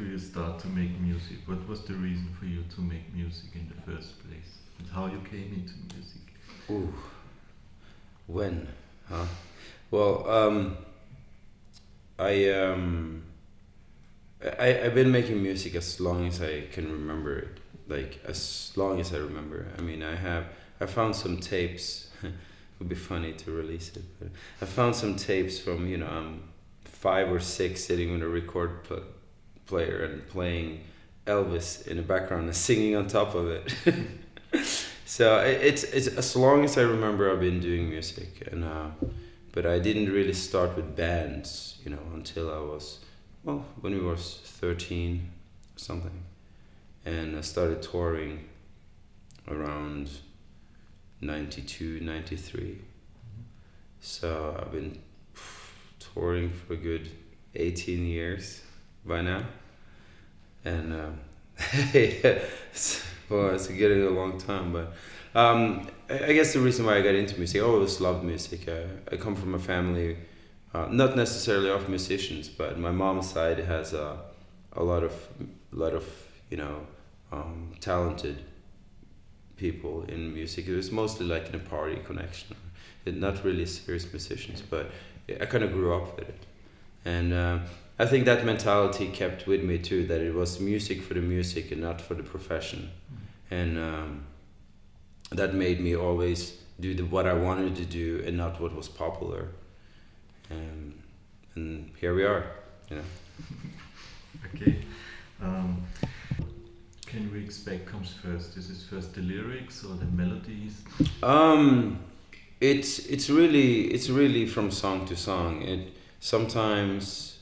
do you start to make music? What was the reason for you to make music in the first place? And how you came into music? Ooh, when? Huh? Well, I I've been making music as long as I can remember it. Like as long as I remember. I mean, I found some tapes. It would be funny to release it, but I found some tapes from I'm 5 or 6 sitting with a player and playing Elvis in the background and singing on top of it. So it's as long as I remember I've been doing music, and but I didn't really start with bands, until I was, well, when we was 13 or something, and I started touring around 92, 93. So I've been touring for a good 18 years by now, and well, it's getting a long time, but I guess the reason why I got into music, I always loved music. I come from a family, not necessarily of musicians, but my mom's side has a lot of talented people in music. It was mostly like in a party connection, not really serious musicians, but I kind of grew up with it, and I think that mentality kept with me too. That it was music for the music and not for the profession, and that made me always do what I wanted to do and not what was popular. And here we are, Okay. Um, can we expect comes first? Is it first the lyrics or the melodies? It's really from song to song. It sometimes,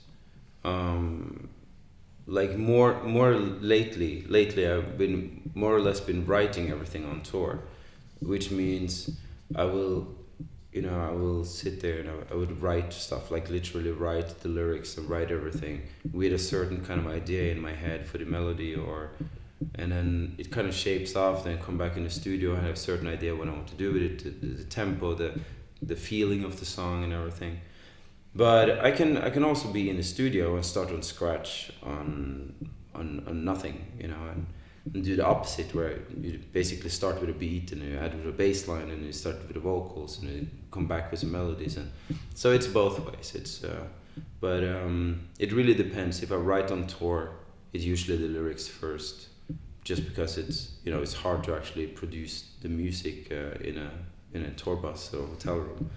like more lately I've been more or less been writing everything on tour, which means I will sit there and I would write stuff, like literally write the lyrics and write everything with a certain kind of idea in my head for the melody, and then it kind of shapes off, then come back in the studio and have a certain idea what I want to do with it, the tempo, the feeling of the song and everything. But I can also be in the studio and start on scratch on nothing, and do the opposite, where you basically start with a beat and you add with a bass line and you start with the vocals and you come back with some melodies, and so it's both ways. But it really depends. If I write on tour, it's usually the lyrics first, just because it's hard to actually produce the music in a tour bus or hotel room.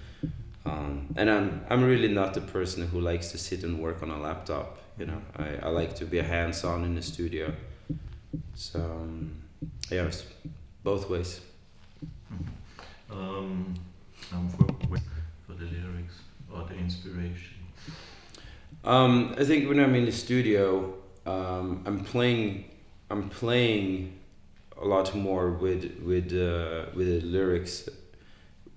And I'm really not the person who likes to sit and work on a laptop. I like to be hands-on in the studio. So yeah, it's both ways. Um, for the lyrics or the inspiration. I think when I'm in the studio, I'm playing a lot more with the lyrics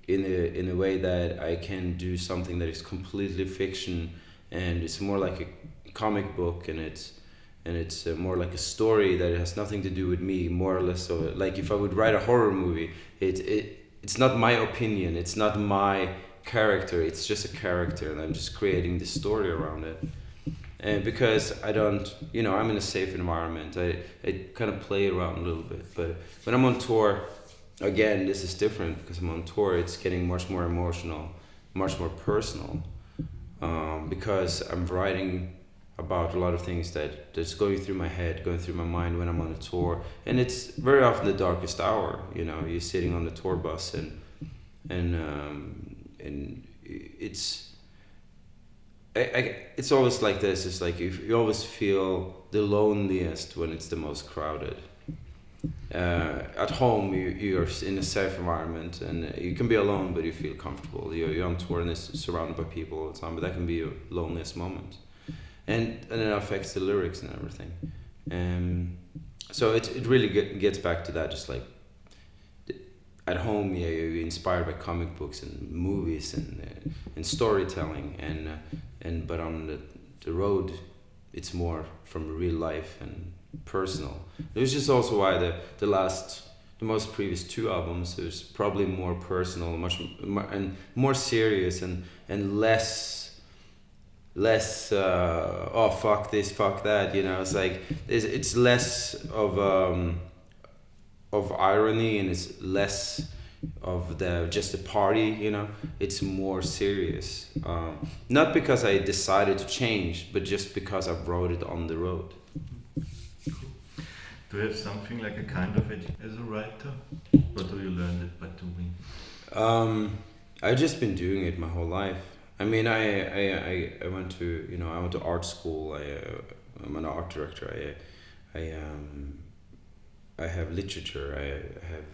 in a way that I can do something that is completely fiction, and it's more like a comic book, and it's more like a story that has nothing to do with me, more or less. So like if I would write a horror movie, it's not my opinion, it's not my character, it's just a character, and I'm just creating the story around it. And because I don't, I'm in a safe environment, I kind of play around a little bit. But when I'm on tour, again, this is different, because I'm on tour, it's getting much more emotional, much more personal, because I'm writing about a lot of things that's going through my head, going through my mind when I'm on a tour, and it's very often the darkest hour. You're sitting on the tour bus, and it's it's always like this. It's like you always feel the loneliest when it's the most crowded. At home, you're in a safe environment, and you can be alone, but you feel comfortable. You're on tour and it's surrounded by people all the time, but that can be your loneliest moment. And it affects the lyrics and everything. So it really gets back to that, just like at home, you're inspired by comic books and movies and storytelling, but on the road, it's more from real life and personal. It was just also why the most previous 2 albums, it was probably more personal, much more, and more serious, and less less oh fuck this, fuck that. You know, it's like it's less of irony, and it's less of the just a party. You know, it's more serious. Not because I decided to change, but just because I wrote it on the road. Do you have something like a kind of as a writer, or do you learn it by doing? I've just been doing it my whole life. I mean, I went to I went to art school. I'm an art director. I have literature. I have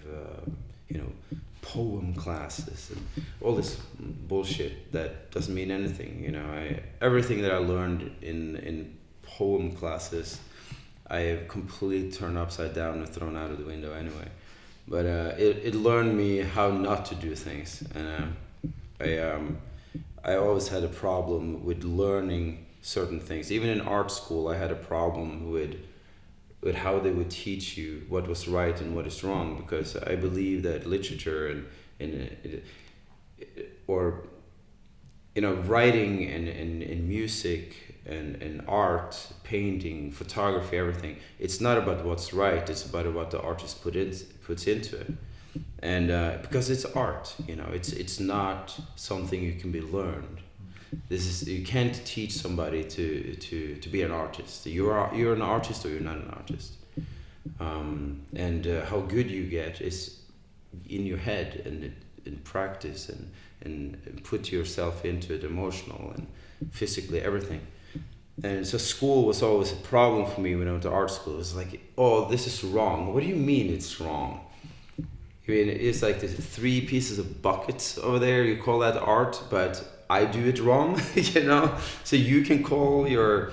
poem classes and all this bullshit that doesn't mean anything. Everything that I learned in poem classes, I have completely turned upside down and thrown out of the window anyway. But it learned me how not to do things, and I always had a problem with learning certain things. Even in art school, I had a problem with how they would teach you what was right and what is wrong, because I believe that literature or writing and music and art, painting, photography, everything, it's not about what's right, it's about what the artist puts into it. And because it's art, it's not something you can be learned. You can't teach somebody to be an artist. You're an artist or you're not an artist. And how good you get is in your head and in practice and put yourself into it, emotional and physically, everything. And so school was always a problem for me when I went to art school. It's like, oh, this is wrong. What do you mean it's wrong? I mean, it's like there's 3 pieces of buckets over there. You call that art, but I do it wrong, So you can call your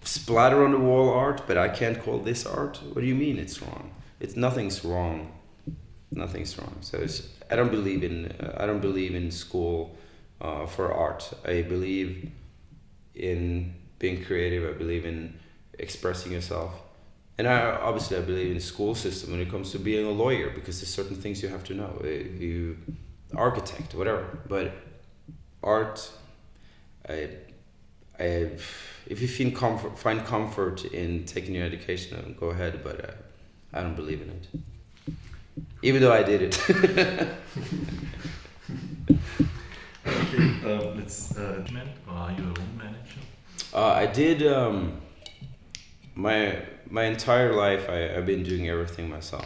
splatter on the wall art, but I can't call this art. What do you mean it's wrong? Nothing's wrong. Nothing's wrong. So I don't believe in school for art. I believe in being creative. I believe in expressing yourself. And I believe in the school system when it comes to being a lawyer, because there's certain things you have to know. You architect, whatever. But art, if you find comfort in taking your education, go ahead. But I don't believe in it, even though I did it. Okay, let's. Are you a room manager? I did. My entire life, I've been doing everything myself,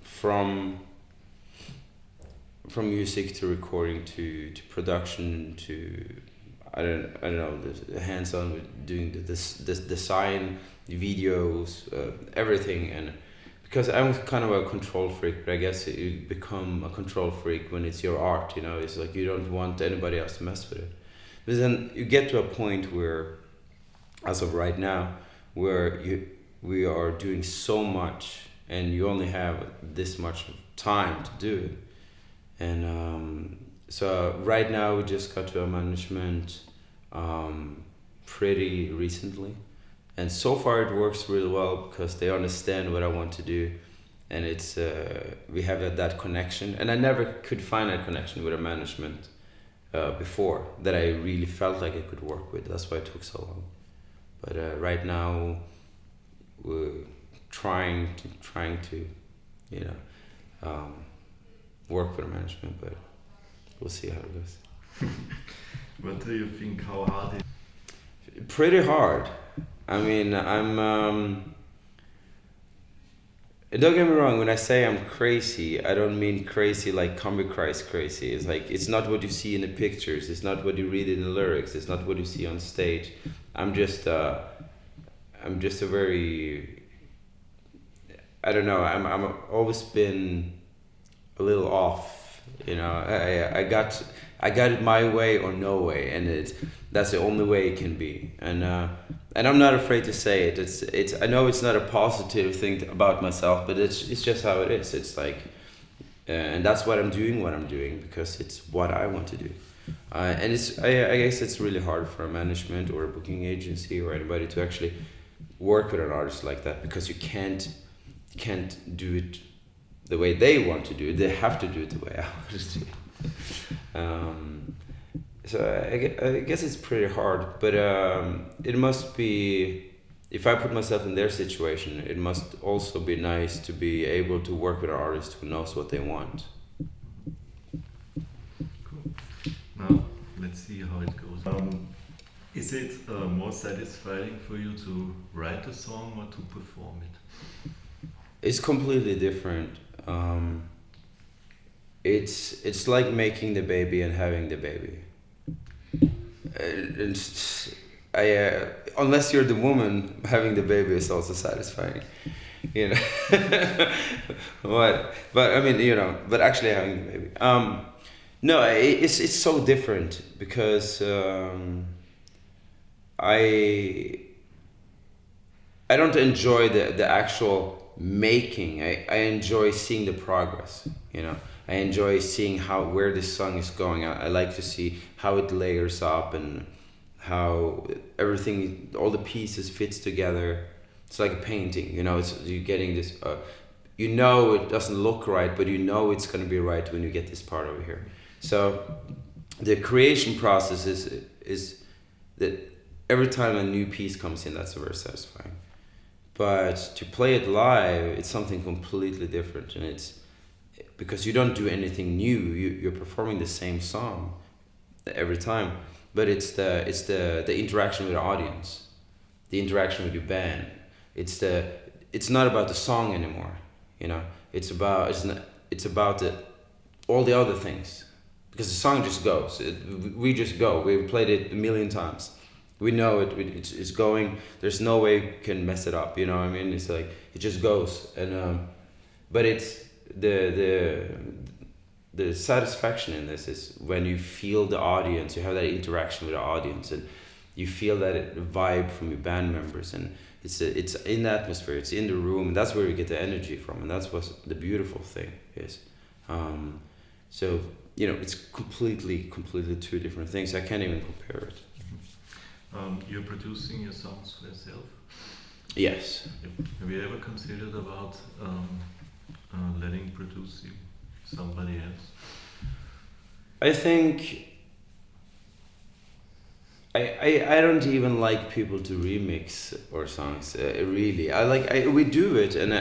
from music to recording to production to I don't know, the hands-on with doing this design, videos, everything. And because I'm kind of a control freak, but I guess you become a control freak when it's your art. It's like you don't want anybody else to mess with it. But then you get to a point where, as of right now, where we are doing so much and you only have this much time to do it. And so right now we just got to a management pretty recently, and so far it works really well because they understand what I want to do, and it's we have that connection. And I never could find that connection with a management before that I really felt like I could work with. That's why it took so long. But right now, we're trying to, work with management, but we'll see how it goes. What do you think? How hard is it? Pretty hard. I mean, don't get me wrong. When I say I'm crazy, I don't mean crazy like Combichrist crazy. It's like it's not what you see in the pictures. It's not what you read in the lyrics. It's not what you see on stage. I'm just a very, I don't know, I'm always been a little off, I got it my way or no way, and that's the only way it can be. And I'm not afraid to say it. It's I know it's not a positive thing about myself, but it's just how it is. It's like, and that's what I'm doing because it's what I want to do. And I guess it's really hard for a management or a booking agency or anybody to actually work with an artist like that, because you can't do it the way they want to do it. They have to do it the way I want to do it. So I guess it's pretty hard, but it must be. If I put myself in their situation, it must also be nice to be able to work with an artist who knows what they want. Cool. Now, let's see how it goes. Is it more satisfying for you to write a song or to perform it? It's completely different. It's like making the baby and having the baby. Unless you're the woman, having the baby is also satisfying, you know. But I mean, you know, but actually having the baby. No, it's so different because I don't enjoy the actual making. I enjoy seeing the progress, you know. I enjoy seeing where this song is going. I like to see how it layers up and how everything, all the pieces fits together. It's like a painting, you know. You're getting this. You know it doesn't look right, but you know it's gonna be right when you get this part over here. So the creation process is that every time a new piece comes in, that's very satisfying. But to play it live, it's something completely different, and it's because you don't do anything new. You're performing the same song every time, but it's the interaction with the audience, the interaction with your band. It's not about the song anymore, you know. It's about all the other things, because the song just goes. We just go. We've played it a million times. We know it's going. There's no way we can mess it up. You know what I mean? It's like it just goes, and but it's the satisfaction in this is when you feel the audience. You have that interaction with the audience, and you feel that vibe from your band members, and it's in the atmosphere. It's in the room, and that's where you get the energy from, and that's what the beautiful thing is. So you know, it's completely two different things. I can't even compare it. You're producing your songs for yourself? Yes. Have you ever considered about letting produce you somebody else? I think I don't even like people to remix our songs. Really, we do it, and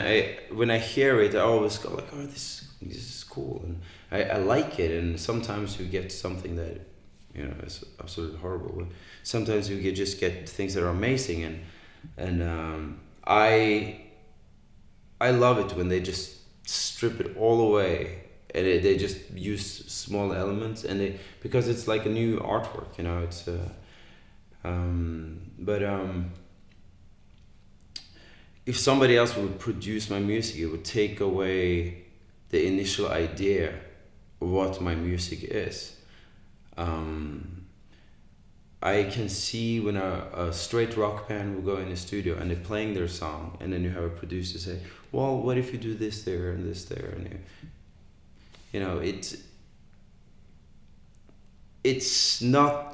when I hear it, I always go like, oh, this is cool, and I like it. And sometimes you get something that, you know, is absolutely horrible. But sometimes you just get things that are amazing, and I love it when they just strip it all away, and they just use small elements, and because it's like a new artwork, you know. It's if somebody else would produce my music, it would take away the initial idea of what my music is. I can see when a straight rock band will go in the studio and they're playing their song, and then you have a producer say, well, what if you do this there and this there, and you know, it's not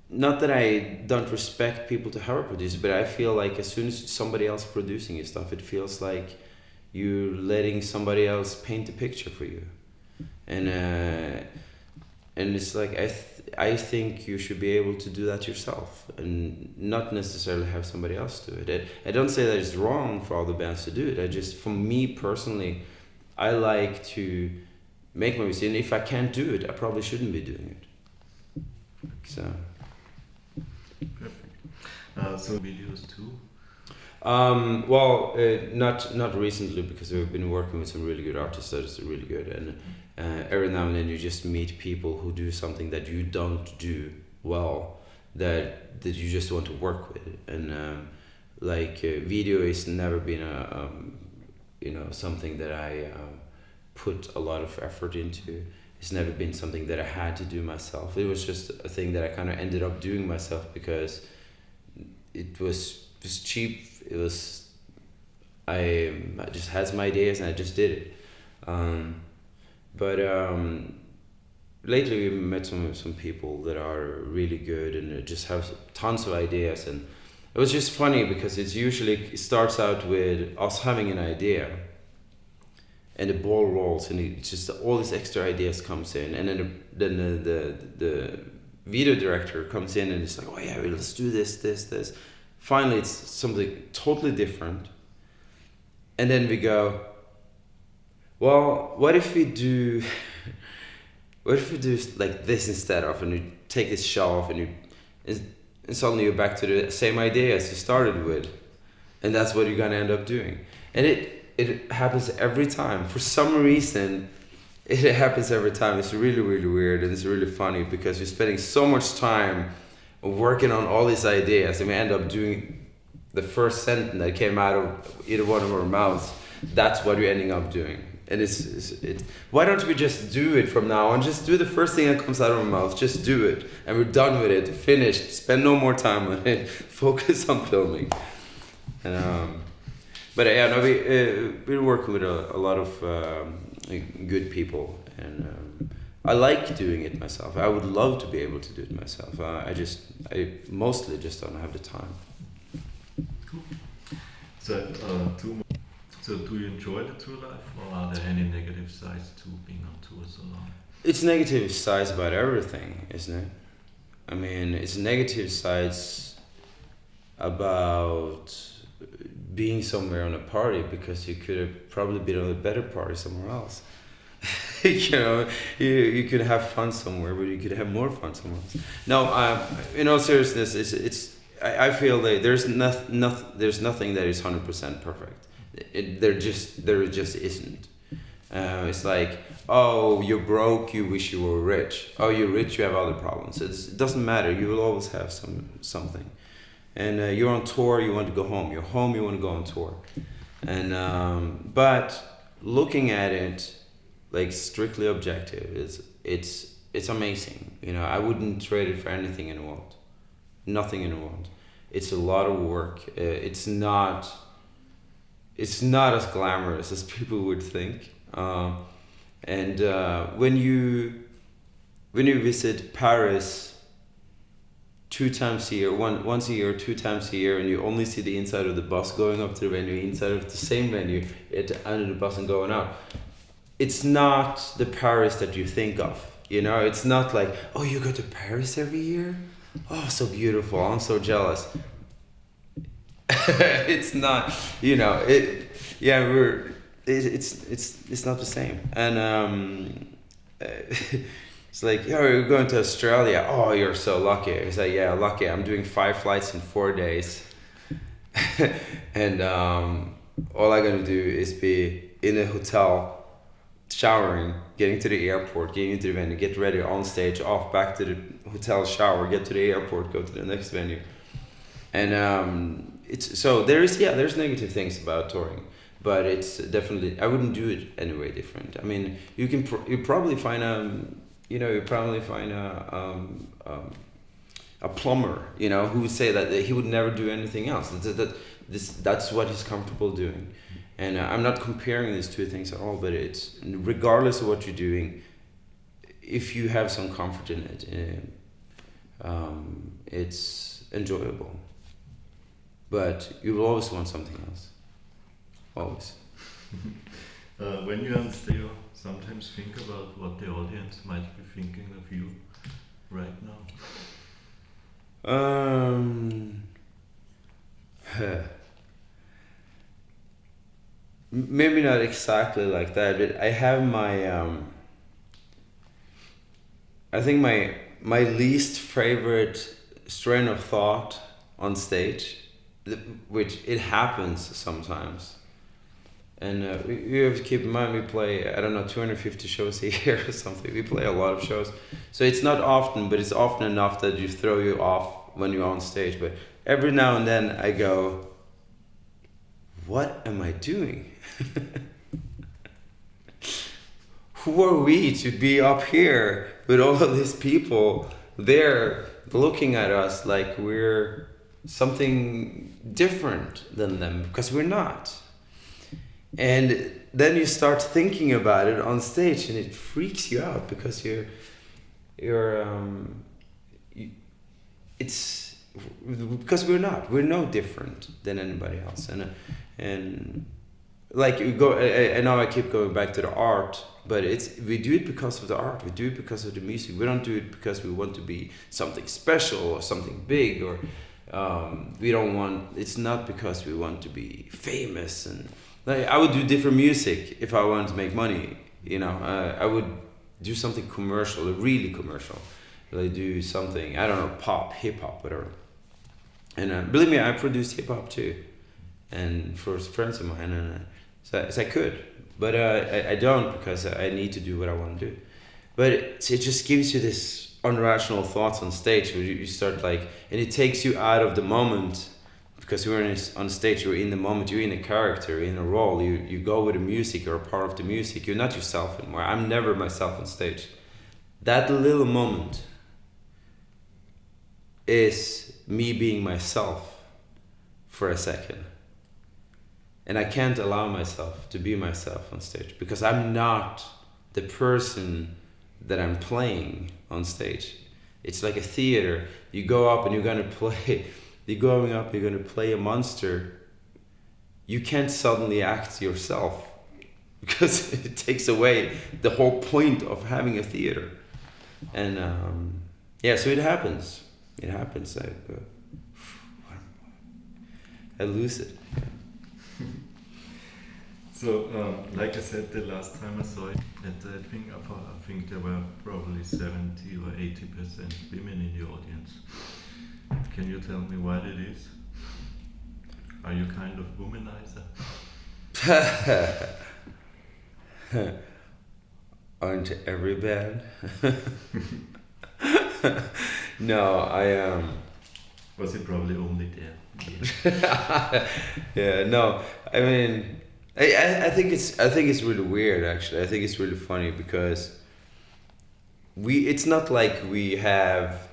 that I don't respect people to have a producer, but I feel like as soon as somebody else producing your stuff, it feels like you're letting somebody else paint the picture for you, and it's like I think you should be able to do that yourself and not necessarily have somebody else do it. I don't say that it's wrong for all the bands to do it. For me personally, I like to make my music, and if I can't do it, I probably shouldn't be doing it. So. Perfect. So videos too? Well, not recently, because we've been working with some really good artists that is really good, and every now and then you just meet people who do something that you don't do well, that you just want to work with, and video has never been something that I put a lot of effort into. It's never been something that I had to do myself. It was just a thing that I kind of ended up doing myself because it was cheap. It was I just had some ideas and I just did it. But lately we met some people that are really good and just have tons of ideas, and it was just funny because it starts out with us having an idea, and the ball rolls, and it's just all these extra ideas comes in, and then video director comes in and it's like, oh yeah, let's do this. Finally, it's something totally different. And then we go, well, what if we do like this instead of, and you take this shell off and suddenly you're back to the same idea as you started with. And that's what you're gonna end up doing. And it happens every time. For some reason, it happens every time. It's really, really weird, and it's really funny because you're spending so much time working on all these ideas, and we end up doing the first sentence that came out of either one of our mouths. That's what you're ending up doing. And it's why don't we just do it from now on? Just do the first thing that comes out of our mouth. Just do it, and we're done with it. Finished. Spend no more time on it. Focus on filming. And but yeah, no, we're working with a lot of good people, and I like doing it myself. I would love to be able to do it myself. I mostly just don't have the time. Cool. So two more. So do you enjoy the tour life, or are there any negative sides to being on tour so long? It's negative sides about everything, isn't it? I mean, it's negative sides about being somewhere on a party because you could have probably been on a better party somewhere else. You know, you could have fun somewhere, but you could have more fun somewhere else. No, in all seriousness, I feel that there's nothing that is 100% perfect. There just isn't. It's like, oh, you're broke, you wish you were rich. Oh, you're rich, you have other problems. It doesn't matter. You will always have something. And you're on tour, you want to go home. You're home, you want to go on tour. And but looking at it like strictly objective, it's amazing. You know, I wouldn't trade it for anything in the world. Nothing in the world. It's a lot of work. It's not as glamorous as people would think. And when you visit Paris 2 times a year, once a year, 2 times a year, and you only see the inside of the bus going up to the venue, inside of the same venue, under the bus and going out, it's not the Paris that you think of. You know, it's not like, oh, you go to Paris every year? Oh, so beautiful, I'm so jealous. It's not, you know, it's not the same. And it's like, oh, you're going to Australia. Oh, you're so lucky. It's like, yeah, lucky. I'm doing 5 flights in 4 days. And all I gotta do is be in a hotel, showering, getting to the airport, getting into the venue, get ready on stage, off, back to the hotel, shower, get to the airport, go to the next venue. And there's negative things about touring, but it's definitely, I wouldn't do it any way different. I mean, you probably find a plumber, you know, who would say that he would never do anything else. That's what he's comfortable doing. And I'm not comparing these two things at all, but it's, regardless of what you're doing, if you have some comfort in it, it's enjoyable. But you will always want something else. Always. When you're on stage, you sometimes think about what the audience might be thinking of you right now? Maybe not exactly like that, but I have my I think my least favorite strain of thought on stage, which it happens sometimes. And you have to keep in mind, we play, 250 shows a year or something. We play a lot of shows. So it's not often, but it's often enough that you throw you off when you're on stage. But every now and then I go, what am I doing? Who are we to be up here with all of these people there looking at us like we're something different than them? Because we're not. And then you start thinking about it on stage, and it freaks you out because it's because we're no different than anybody else. And like you go, and now I keep going back to the art. but we do it because of the art. We do it because of the music. We don't do it because we want to be something special or something big, or we don't want. It's not because we want to be famous. And like, I would do different music if I wanted to make money. You know, I would do something commercial, really commercial. Like do something, I don't know, pop, hip hop, whatever. And believe me, I produced hip hop too, and for friends of mine, and so I could, but I don't, because I need to do what I want to do. But it just gives you this unrational thoughts on stage where you start like, and it takes you out of the moment, because you're on stage, you're in the moment, you're in a character, in a role. You go with the music, you're a part of the music. You're not yourself anymore. I'm never myself on stage. That little moment is me being myself for a second. And I can't allow myself to be myself on stage, because I'm not the person that I'm playing on stage. It's like a theater. You go up and you're going to play, you're going up, you're going to play a monster. You can't suddenly act yourself, because it takes away the whole point of having a theater. And yeah, so it happens. It happens. I lose it. So, like I said, the last time I saw it, I think there were probably 70 or 80% women in the audience. Can you tell me why that is? Are you kind of womanizer? Aren't every band? No, I Was it probably only there? yeah, no. I mean, I think it's really weird, actually. I think it's really funny, because it's not like we have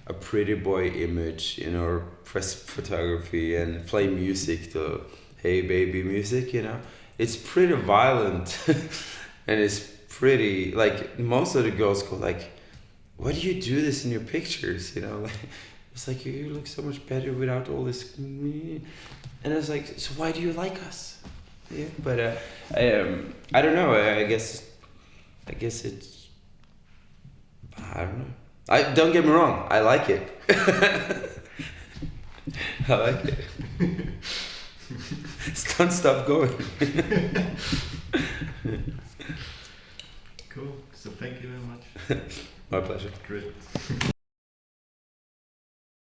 a pretty boy image in our press photography and play music to hey baby music, you know. It's pretty violent and it's pretty, like, most of the girls go like, why do you do this in your pictures, you know? Like, it's like, you look so much better without all this. And it's like, so why do you like us? Yeah, but I don't know. I guess it's, I don't know. Don't get me wrong. I like it. I like it. Don't stop going. Cool. So thank you very much. My pleasure. Great.